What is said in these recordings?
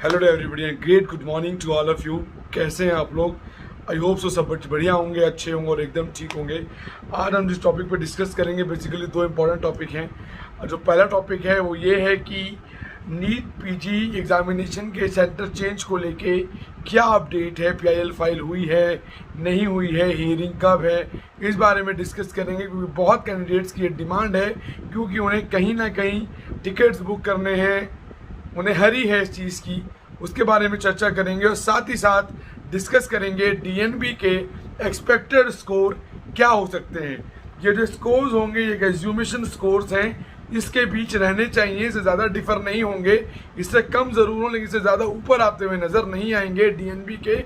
Hello to everybody and great good morning to all of you. कैसे हैं आप लोग? आई होप सो सब बढ़िया होंगे, अच्छे होंगे और एकदम ठीक होंगे। आज हम जिस टॉपिक पर डिस्कस करेंगे बेसिकली दो इंपॉर्टेंट टॉपिक हैं। जो पहला टॉपिक है वो ये है कि नीट पीजी एग्जामिनेशन के सेंटर चेंज को लेके क्या अपडेट है, पीआईएल फाइल हुई है नहीं हुई है, हियरिंग कब है, इस बारे में डिस्कस करेंगे। क्योंकि बहुत कैंडिडेट्स की डिमांड है, क्योंकि उन्हें कहीं ना कहीं टिकट्स बुक करने हैं, उन्हें हरी है इस चीज़ की, उसके बारे में चर्चा करेंगे। और साथ ही साथ डिस्कस करेंगे डीएनबी के एक्सपेक्टेड स्कोर क्या हो सकते हैं। ये जो स्कोर्स होंगे ये एज्यूमेशन स्कोर्स हैं, इसके बीच रहने चाहिए, इससे ज़्यादा डिफर नहीं होंगे, इससे कम ज़रूर हो लेकिन इससे ज़्यादा ऊपर आते हुए नज़र नहीं आएंगे। डीएनबी के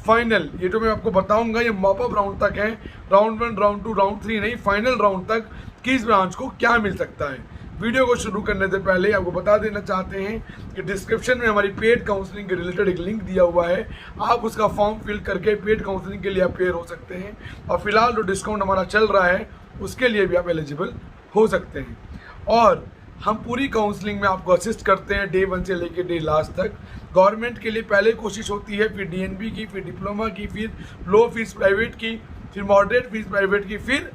फाइनल ये जो मैं आपको बताऊंगा ये मॉपअप राउंड तक है, राउंड 1, राउंड 2, राउंड 3 नहीं, फाइनल राउंड तक किस ब्रांच को क्या मिल सकता है। वीडियो को शुरू करने से पहले आपको बता देना चाहते हैं कि डिस्क्रिप्शन में हमारी पेड काउंसलिंग के रिलेटेड एक लिंक दिया हुआ है, आप उसका फॉर्म फिल करके पेड काउंसलिंग के लिए अपेयर हो सकते हैं। और फिलहाल जो डिस्काउंट हमारा चल रहा है उसके लिए भी आप एलिजिबल हो सकते हैं। और हम पूरी काउंसलिंग में आपको असिस्ट करते हैं डे 1 से लेकर डे लास्ट तक। गवर्नमेंट के लिए पहले कोशिश होती है, फिर डीएनबी की, फिर डिप्लोमा की, फिर लो फीस प्राइवेट की, फिर मॉडरेट फीस प्राइवेट की, फिर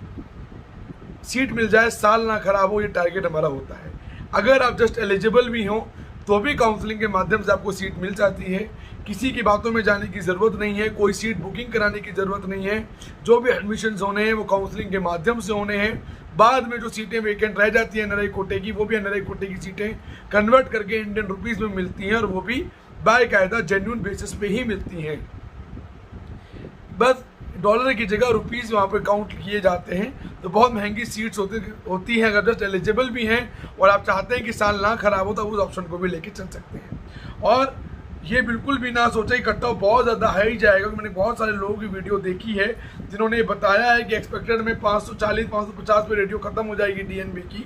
सीट मिल जाए, साल ना खराब हो, ये टारगेट हमारा होता है। अगर आप जस्ट एलिजिबल भी हो तो भी काउंसलिंग के माध्यम से आपको सीट मिल जाती है। किसी की बातों में जाने की ज़रूरत नहीं है, कोई सीट बुकिंग कराने की ज़रूरत नहीं है। जो भी एडमिशन्स होने हैं वो काउंसलिंग के माध्यम से होने हैं। बाद में जो सीटें वेकेंट रह जाती हैं एनआरआई कोटे की, वो भी एनआरआई कोटे की सीटें कन्वर्ट करके इंडियन रुपीज़ में मिलती हैं और वो भी बाकायदा जेन्युइन बेसिस पे ही मिलती हैं। बस डॉलर की जगह रुपीज़ वहाँ पे काउंट किए जाते हैं। तो बहुत महंगी सीट्स होती हैं। अगर जस्ट एलिजिबल भी हैं और आप चाहते हैं कि साल ना खराब हो तो उस ऑप्शन को भी लेके चल सकते हैं। और ये बिल्कुल भी ना सोचा कि कट ऑफ बहुत ज़्यादा हाई जाएगा। मैंने बहुत सारे लोगों की वीडियो देखी है जिन्होंने ये बताया है कि एक्सपेक्टेड में 540-550 पे रेडियो खत्म हो जाएगी डीएनबी की।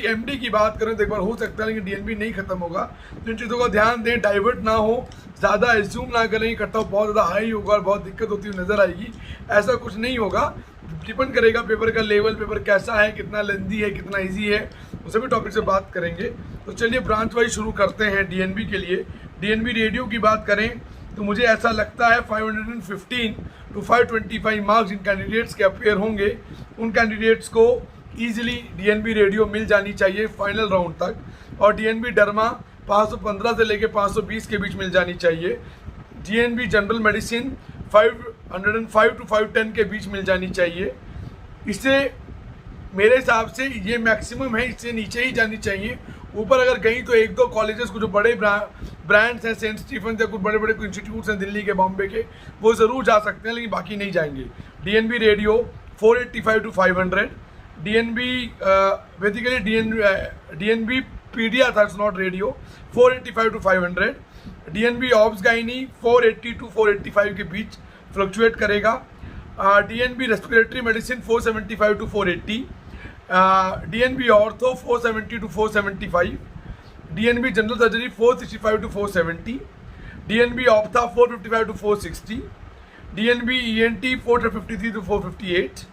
एमडी की बात करें तो एक बार हो सकता है, लेकिन डीएनबी नहीं खत्म होगा। तो इन चीज़ों का ध्यान दें, डाइवर्ट ना हो, ज़्यादा एज्यूम ना करें कट ऑफ बहुत ज़्यादा हाई होगा और बहुत दिक्कत होती हुई नजर आएगी। ऐसा कुछ नहीं होगा। डिपेंड करेगा पेपर का लेवल, पेपर कैसा है, कितना लेंदी है, कितना ईजी है, उस सभी टॉपिक से बात करेंगे। तो चलिए ब्रांच वाइज शुरू करते हैं। डीएनबी के लिए डीएनबी रेडियो की बात करें तो मुझे ऐसा लगता है 515 to 525 मार्क्स जिन कैंडिडेट्स के अपेयर होंगे उन कैंडिडेट्स को ईजिली डीएनबी रेडियो मिल जानी चाहिए फाइनल राउंड तक। और डीएनबी डर्मा 515 से लेकर 520 के बीच मिल जानी चाहिए। डीएनबी जनरल मेडिसिन 505 to 510 के बीच मिल जानी चाहिए। इससे मेरे हिसाब से ये मैक्सिमम है, इससे नीचे ही जानी चाहिए। ऊपर अगर गई तो एक दो कॉलेजेस को जो बड़े ब्रांड्स हैं, सेंट स्टीफन या कुछ बड़े बड़े इंस्टीट्यूट्स हैं दिल्ली के, बॉम्बे के, वो ज़रूर जा सकते हैं, लेकिन बाकी नहीं जाएंगे। DNB radio 485 to 500, DNB basically DNB pedia था, it's not radio, 485 to 500। DNB obs gynae 480 to 485 के बीच फ्लक्चुएट करेगा। DNB respiratory medicine 475 to 480, DNB ortho 470 to 475, DNB general surgery 465 to 470, DNB ophtha 455 to 460, DNB ENT 453 to 458,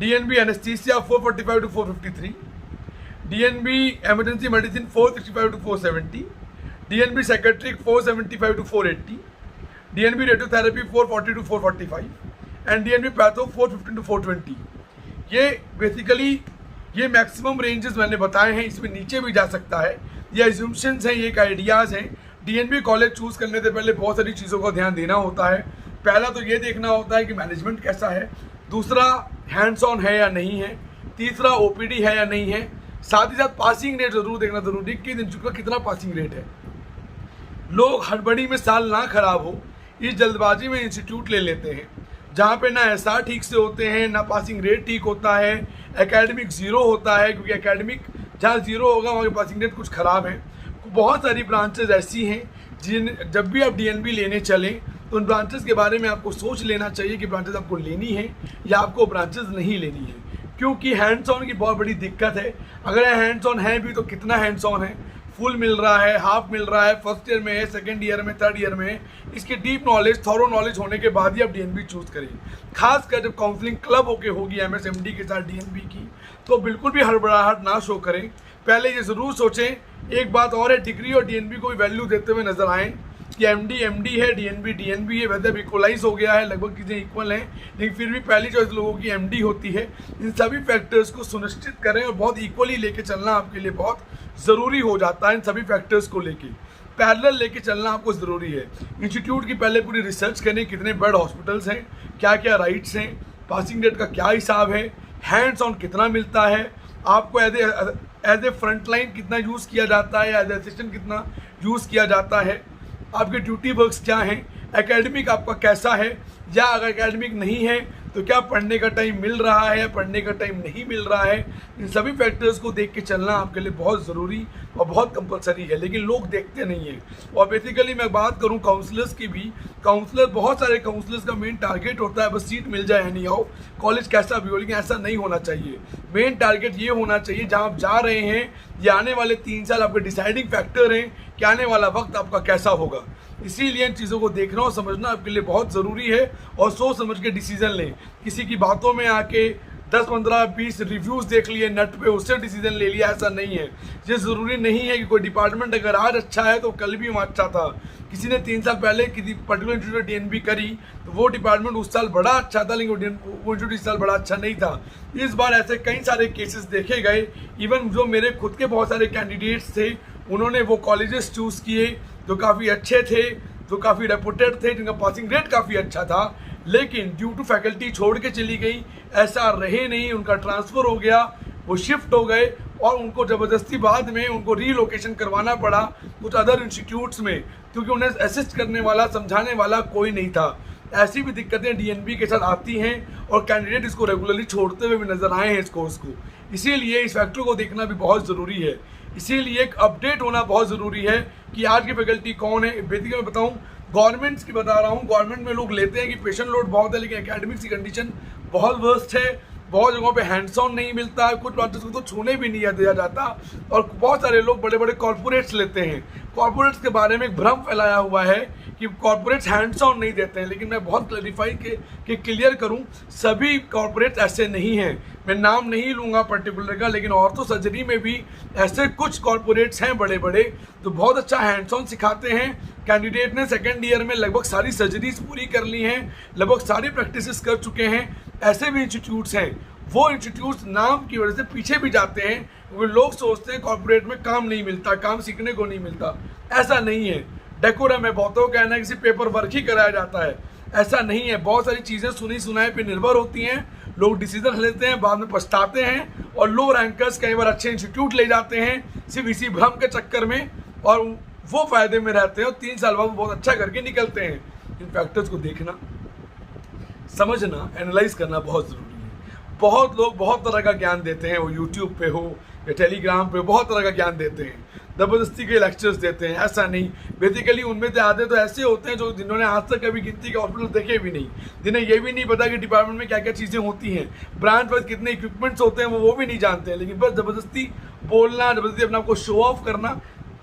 DNB anaesthesia 445 to 453, DNB emergency medicine 465 to 470, DNB psychiatric 475 to 480, DNB radiotherapy 440 to 445 and DNB patho 415 to 420। ये basically ये maximum ranges मैंने बताए हैं, इसमें नीचे भी जा सकता है। ये एज्यूम्शंस हैं, ये एक आइडियाज़ हैं। डीएनबी कॉलेज चूज़ करने से पहले बहुत सारी चीज़ों का ध्यान देना होता है। पहला तो ये देखना होता है कि मैनेजमेंट कैसा है, दूसरा हैंड्स ऑन है या नहीं है, तीसरा ओपीडी है या नहीं है, साथ ही साथ पासिंग रेट ज़रूर देखना ज़रूरी है कि इंस्टीट्यूट का कितना पासिंग रेट है। लोग हड़बड़ी में साल ना खराब हो इस जल्दबाजी में इंस्टीट्यूट ले लेते हैं जहाँ पे ना एसआर ठीक से होते हैं, ना पासिंग रेट ठीक होता है, एकेडमिक ज़ीरो होता है, क्योंकि एकेडमिक जहाँ ज़ीरो होगा वहाँ के पासिंग रेट कुछ ख़राब है। बहुत सारी ब्रांचेज ऐसी हैं जब भी आप डीएनबी लेने चलें तो उन ब्रांचेस के बारे में आपको सोच लेना चाहिए कि ब्रांचेस आपको लेनी है या आपको ब्रांचेस नहीं लेनी है, क्योंकि हैंड्स ऑन की बहुत बड़ी दिक्कत है। अगर हैंड्स ऑन है भी तो कितना हैंड्स ऑन है, फुल मिल रहा है, हाफ मिल रहा है, फर्स्ट ईयर में है, सेकंड ईयर में, थर्ड ईयर में है। इसकी डीप नॉलेज, थॉरो नॉलेज होने के बाद ही आप डीएनबी चूज़ करें। खासकर जब काउंसलिंग क्लब होके होगी एमएसएमडी के साथ डीएनबी की, तो बिल्कुल भी हड़बड़ाहट ना शो करें। पहले ये ज़रूर सोचें एक बात और है, डिग्री और डीएनबी को भी वैल्यू देते हुए नजर आए कि एमडी है, डीएनबी है, वैसे अब इक्वलाइज हो गया है, लगभग चीज़ें इक्वल हैं, लेकिन फिर भी पहली चॉइस लोगों की एमडी होती है। इन सभी फैक्टर्स को सुनिश्चित करें और बहुत इक्वली लेके चलना आपके लिए बहुत ज़रूरी हो जाता है। इन सभी फैक्टर्स को लेके पैरेलल लेके चलना आपको ज़रूरी है। इंस्टीट्यूट की पहले पूरी रिसर्च करें, कितने बेड हॉस्पिटल्स हैं, क्या क्या राइट्स हैं, पासिंग रेट का क्या हिसाब है, हैंड्स ऑन कितना मिलता है, आपको एज ए फ्रंट लाइन कितना यूज़ किया जाता है, एज ए असिस्टेंट कितना यूज़ किया जाता है, आपके ड्यूटी वर्क्स क्या हैं, एकेडमिक आपका कैसा है, या अगर एकेडमिक नहीं है तो क्या पढ़ने का टाइम मिल रहा है या पढ़ने का टाइम नहीं मिल रहा है। इन सभी फैक्टर्स को देख के चलना आपके लिए बहुत ज़रूरी और बहुत कंपलसरी है, लेकिन लोग देखते नहीं हैं। और बेसिकली मैं बात करूं काउंसलर्स की भी, बहुत सारे काउंसलर्स का मेन टारगेट होता है बस सीट मिल जाए एनी हाउ, कॉलेज कैसा भी हो, लेकिन ऐसा नहीं होना चाहिए। मेन टारगेट ये होना चाहिए जहाँ आप जा रहे हैं, ये आने वाले 3 साल आपके डिसाइडिंग फैक्टर हैं कि आने वाला वक्त आपका कैसा होगा। इसीलिए इन चीज़ों को देखना और समझना आपके लिए बहुत ज़रूरी है और सोच समझ के डिसीजन लें। किसी की बातों में आके 10, 15, 20 रिव्यूज़ देख लिए नेट पे, उससे डिसीजन ले लिया, ऐसा नहीं है। ये ज़रूरी नहीं है कि कोई डिपार्टमेंट अगर आज अच्छा है तो कल भी अच्छा था। किसी ने 3 साल पहले किसी पर्टिकुलर इंस्टीट्यूट में डीएनबी करी तो वो डिपार्टमेंट उस साल बड़ा अच्छा था, लेकिन वो इंस्टीट्यूट इस साल बड़ा अच्छा नहीं था। इस बार ऐसे कई सारे केसेस देखे गए। इवन जो मेरे खुद के बहुत सारे कैंडिडेट्स थे, उन्होंने वो कॉलेजेस चूज़ किए जो काफ़ी अच्छे थे, जो काफ़ी रेपुटेड थे, जिनका पासिंग रेट काफ़ी अच्छा था, लेकिन ड्यू टू फैकल्टी छोड़ के चली गई, ऐसा रहे नहीं, उनका ट्रांसफ़र हो गया, वो शिफ्ट हो गए और उनको ज़बरदस्ती बाद में उनको रीलोकेशन करवाना पड़ा कुछ अदर इंस्टीट्यूट्स में, क्योंकि उन्हें असिस्ट करने वाला, समझाने वाला कोई नहीं था। ऐसी भी दिक्कतें डीएनबी के साथ आती हैं और कैंडिडेट इसको रेगुलरली छोड़ते हुए भी नजर आए हैं इस कोर्स को। इसीलिए इस फैक्टर को देखना भी बहुत ज़रूरी है। इसीलिए एक अपडेट होना बहुत ज़रूरी है कि आज की फैकल्टी कौन है। बेसिकली मैं बताऊं, गवर्नमेंट्स की बता रहा हूं। गवर्नमेंट में लोग लेते हैं कि पेशेंट लोड बहुत है, लेकिन एकेडमिक्स की कंडीशन बहुत वर्स्ट है। बहुत जगहों पे हैंड्स ऑन नहीं मिलता है, कुछ बातों को तो छूने भी नहीं दिया जाता, और बहुत सारे लोग बड़े बड़े कॉर्पोरेट्स लेते हैं। कॉर्पोरेट्स के बारे में एक भ्रम फैलाया हुआ है कि कॉर्पोरेट्स हैंड्स ऑन नहीं देते हैं, लेकिन मैं बहुत क्लैरिफाई के क्लियर करूं, सभी कॉर्पोरेट्स ऐसे नहीं हैं। मैं नाम नहीं लूँगा पर्टिकुलर का, लेकिन ऑर्थो सर्जरी में भी ऐसे कुछ कॉर्पोरेट्स हैं बड़े बड़े जो बहुत अच्छा हैंड्स ऑन सिखाते हैं। कैंडिडेट ने सेकेंड ईयर में लगभग सारी सर्जरीज पूरी कर ली हैं, लगभग सारी प्रैक्टिसेस कर चुके हैं। ऐसे भी इंस्टीट्यूट्स हैं। वो इंस्टीट्यूट्स नाम की वजह से पीछे भी जाते हैं, क्योंकि लोग सोचते हैं कॉर्पोरेट में काम नहीं मिलता, काम सीखने को नहीं मिलता। ऐसा नहीं है। डेकोरम है, बहुतों का कहना है किसी पेपर वर्क ही कराया जाता है, ऐसा नहीं है। बहुत सारी चीज़ें सुनी सुनाई पे निर्भर होती हैं, लोग डिसीजन लेते हैं, बाद में पछताते हैं, और लो रैंकर्स कई बार अच्छे इंस्टीट्यूट ले जाते हैं सिर्फ इसी भ्रम के चक्कर में, और वो फायदे में रहते हैं और 3 साल बाद बहुत अच्छा करके निकलते हैं। इन फैक्टर्स को देखना, समझना, एनालाइज करना बहुत ज़रूरी है। बहुत लोग बहुत तरह का ज्ञान देते हैं, वो यूट्यूब पे हो या टेलीग्राम पे बहुत तरह का ज्ञान देते हैं, ज़बरदस्ती के लेक्चर्स देते हैं। ऐसा नहीं, बेसिकली उनमें से आधे तो ऐसे होते हैं जो जिन्होंने आज तक कभी गिनती के हॉस्पिटल देखे भी नहीं, जिन्हें ये भी नहीं पता कि डिपार्टमेंट में क्या क्या चीज़ें होती हैं, ब्रांच पर कितने इक्विपमेंट्स होते हैं, वो भी नहीं जानते हैं। लेकिन बस ज़बरदस्ती बोलना, ज़बरदस्ती अपने आप को शो ऑफ करना,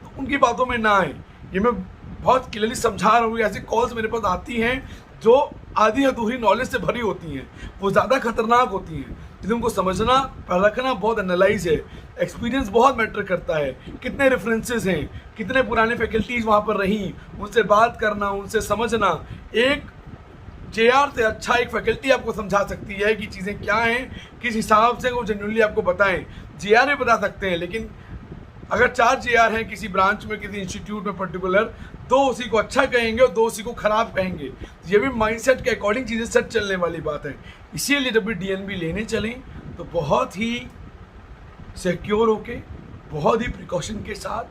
तो उनकी बातों में ना आए। ये मैं बहुत क्लियरली समझा रहा हूँ। ऐसी कॉल्स मेरे पास आती हैं जो आधी अधूरी नॉलेज से भरी होती हैं, वो ज़्यादा खतरनाक होती हैं। जिन्हें उनको समझना, परखना बहुत एनालाइज है। एक्सपीरियंस बहुत मैटर करता है, कितने रेफरेंसेस हैं, कितने पुराने फैकल्टीज वहाँ पर रहीं, उनसे बात करना, उनसे समझना। एक जेआर से अच्छा एक फैकल्टी आपको समझा सकती है कि चीज़ें क्या हैं, किस हिसाब से वो जेन्युइनली आपको बताएं। जेआर भी बता सकते हैं, लेकिन अगर 4 जेआर हैं किसी ब्रांच में, किसी इंस्टीट्यूट में पर्टिकुलर, 2 उसी को अच्छा कहेंगे और 2 उसी को खराब कहेंगे। ये भी माइंडसेट के अकॉर्डिंग चीज़ें सच चलने वाली बात है। इसीलिए जब भी डीएनबी लेने चलें तो बहुत ही सिक्योर होके, बहुत ही प्रिकॉशन के साथ,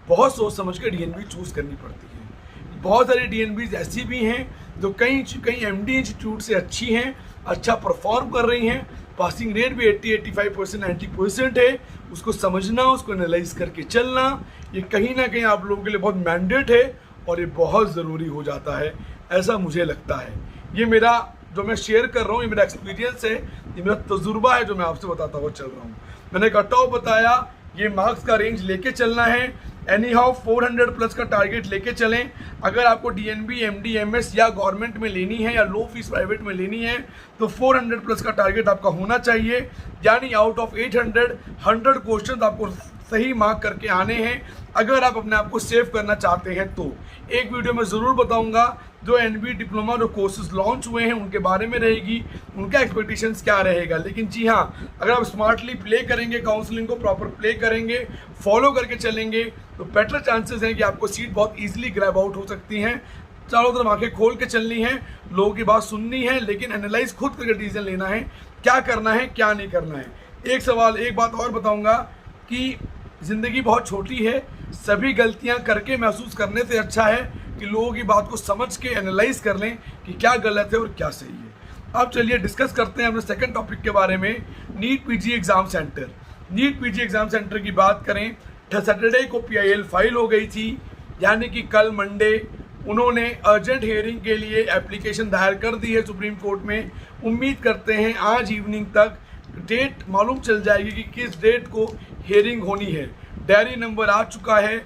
बहुत सोच समझ कर डीएनबी चूज़ करनी पड़ती है। बहुत सारी डीएनबीज ऐसी भी हैं जो कई एमडी इंस्टीट्यूट से अच्छी हैं, अच्छा परफॉर्म कर रही हैं, पासिंग रेट भी 80-85%, 90% है। उसको समझना, उसको एनालाइज करके चलना, ये कहीं ना कहीं आप लोगों के लिए बहुत मैंडेट है और ये बहुत ज़रूरी हो जाता है, ऐसा मुझे लगता है। ये मेरा जो मैं शेयर कर रहा हूँ, ये मेरा एक्सपीरियंस है, ये मेरा तजुर्बा है जो मैं आपसे बताता हुआ चल रहा हूँ। मैंने कट ऑफ बताया, ये मार्क्स का रेंज लेके चलना है। एनी हाउ 400 प्लस का टारगेट लेके चलें। अगर आपको डीएनबी, एमडी, एमएस या गवर्नमेंट में लेनी है या लो फीस प्राइवेट में लेनी है तो 400 प्लस का टारगेट आपका होना चाहिए। यानी आउट ऑफ 800 100 क्वेश्चन आपको सही मार्क करके आने हैं। अगर आप अपने आप को सेव करना चाहते हैं तो एक वीडियो में ज़रूर बताऊंगा जो एनबी डिप्लोमा जो कोर्सेज लॉन्च हुए हैं उनके बारे में रहेगी, उनका एक्सपेक्टेशंस क्या रहेगा। लेकिन जी हाँ, अगर आप स्मार्टली प्ले करेंगे, काउंसलिंग को प्रॉपर प्ले करेंगे, फॉलो करके चलेंगे तो बेटर चांसेस हैं कि आपको सीट बहुत ईजिली ग्रैब आउट हो सकती हैं। चारों तरफ आंखें खोल के चलनी है, लोगों की बात सुननी है, लेकिन एनालाइज खुद करके डिसीजन लेना है, क्या करना है क्या नहीं करना है। एक बात और बताऊंगा कि ज़िंदगी बहुत छोटी है, सभी गलतियां करके महसूस करने से अच्छा है कि लोगों की बात को समझ के एनालाइज कर लें कि क्या गलत है और क्या सही है। अब चलिए डिस्कस करते हैं अपने सेकंड टॉपिक के बारे में, NEET PG exam centre. NEET PG exam centre की बात करें, सैटरडे को PIL फाइल हो गई थी, यानी कि कल मंडे उन्होंने अर्जेंट हियरिंग के लिए एप्लीकेशन दायर कर दी है सुप्रीम कोर्ट में। उम्मीद करते हैं आज इवनिंग तक डेट मालूम चल जाएगी कि किस डेट को हियरिंग होनी है। डायरी नंबर आ चुका है,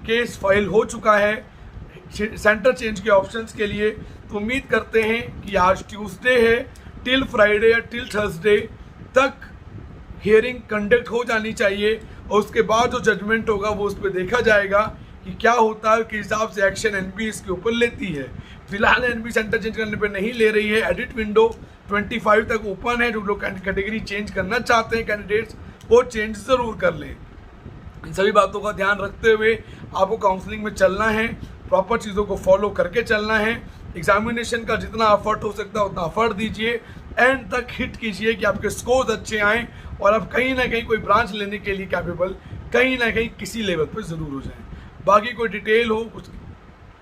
केस फाइल हो चुका है सेंटर चेंज के ऑप्शंस के लिए। तो उम्मीद करते हैं कि आज ट्यूसडे है, टिल फ्राइडे या टिल थर्सडे तक हियरिंग कंडक्ट हो जानी चाहिए और उसके बाद जो जजमेंट होगा वो उस पर देखा जाएगा कि क्या होता है, किस हिसाब से एक्शन एनबी इसके ऊपर लेती है। फिलहाल एनबी सेंटर चेंज करने पे नहीं ले रही है। एडिट विंडो 25 तक ओपन है, जो लोग कैटेगरी चेंज करना चाहते हैं कैंडिडेट्स वो चेंज ज़रूर कर लें। इन सभी बातों का ध्यान रखते हुए आपको काउंसलिंग में चलना है, प्रॉपर चीज़ों को फॉलो करके चलना है। एग्जामिनेशन का जितना एफर्ट हो सकता है उतना एफर्ट दीजिए, एंड तक हिट कीजिए कि आपके स्कोर्स अच्छे आएँ और आप कहीं ना कहीं कोई ब्रांच लेने के लिए कैपेबल कहीं ना कहीं किसी लेवल पर ज़रूर हो जाएँ। बाकी कोई डिटेल हो, कुछ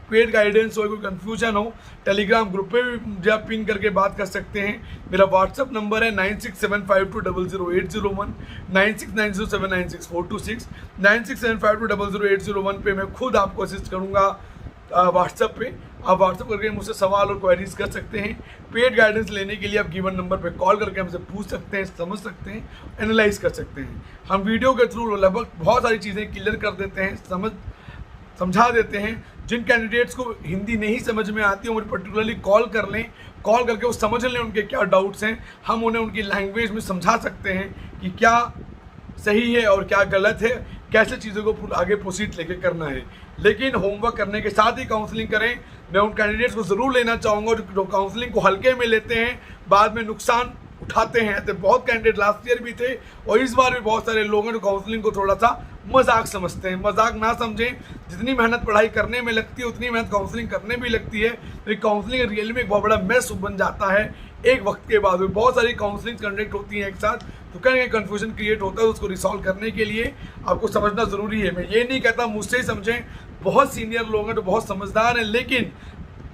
पेड गाइडेंस हो, कोई कन्फ्यूजन हो, टेलीग्राम ग्रुप पे भी मुझे आप पिंग करके बात कर सकते हैं। मेरा व्हाट्सअप नंबर है 9675200801, 9690796426, 9675200801 पे मैं खुद आपको असिस्ट करूँगा व्हाट्सअप पे। आप व्हाट्सअप करके मुझसे सवाल और क्वेरीज कर सकते हैं। पेड गाइडेंस लेने के लिए आप गिवन नंबर पे कॉल करके हमसे पूछ सकते हैं, समझ सकते हैं, एनालाइज कर सकते हैं। हम वीडियो के थ्रू लगभग बहुत सारी चीज़ें क्लियर कर देते हैं, समझा देते हैं। जिन कैंडिडेट्स को हिंदी नहीं समझ में आती है मुझे पर्टिकुलरली कॉल कर लें, कॉल करके वो समझ लें उनके क्या डाउट्स हैं। हम उन्हें उनकी लैंग्वेज में समझा सकते हैं कि क्या सही है और क्या गलत है, कैसे चीज़ों को आगे प्रोसीड लेके करना है। लेकिन होमवर्क करने के साथ ही काउंसलिंग करें। मैं उन कैंडिडेट्स को ज़रूर लेना चाहूँगा जो काउंसलिंग को हल्के में लेते हैं, बाद में नुकसान उठाते हैं। तो बहुत कैंडिडेट लास्ट ईयर भी थे और इस बार भी बहुत सारे लोग हैं जो काउंसलिंग को थोड़ा सा मजाक समझते हैं। मजाक ना समझें, जितनी मेहनत पढ़ाई करने में लगती है उतनी मेहनत काउंसलिंग करने में लगती है। तो काउंसलिंग रियल में एक बहुत बड़ा मैस बन जाता है एक वक्त के बाद। बहुत सारी काउंसलिंग कंडक्ट होती हैं एक साथ, तो कहीं कन्फ्यूजन क्रिएट होता है। उसको रिसॉल्व करने के लिए आपको समझना ज़रूरी है। मैं ये नहीं कहता मुझसे ही समझें, बहुत सीनियर लोग हैं जो बहुत समझदार हैं, लेकिन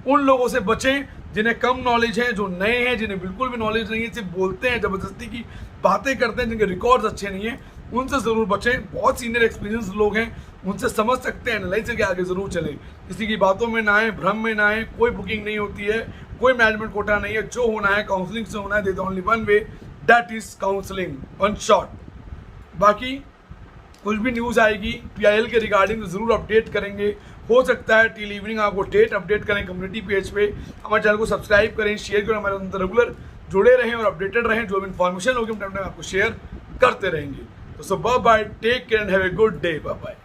उन लोगों से बचें जिन्हें कम नॉलेज है, जो नए हैं, जिन्हें बिल्कुल भी नॉलेज नहीं है, सिर्फ बोलते हैं, ज़बरदस्ती की बातें करते हैं, जिनके रिकॉर्ड्स अच्छे नहीं हैं, उनसे ज़रूर बचें। बहुत सीनियर एक्सपीरियंस लोग हैं, उनसे समझ सकते हैं, एनालाइज करके आगे ज़रूर चलें। किसी की बातों में ना आए, भ्रम में ना आए। कोई बुकिंग नहीं होती है, कोई मैनेजमेंट कोटा नहीं है। जो होना है काउंसलिंग से होना है। There is only one way, that is counselling, one shot. बाकी कुछ भी न्यूज़ आएगी PIL के रिगार्डिंग ज़रूर अपडेट करेंगे। हो सकता है टिल इवनिंग आपको डेट अपडेट करें कम्युनिटी पेज पे। हमारे चैनल को सब्सक्राइब करें, शेयर करें, हमारे अंदर रेगुलर जुड़े रहें और अपडेटेड रहें। जो भी इन्फॉर्मेशन होगी हम टाइम आपको शेयर करते रहेंगे। तो so bye bye, take care and have a good day, bye bye.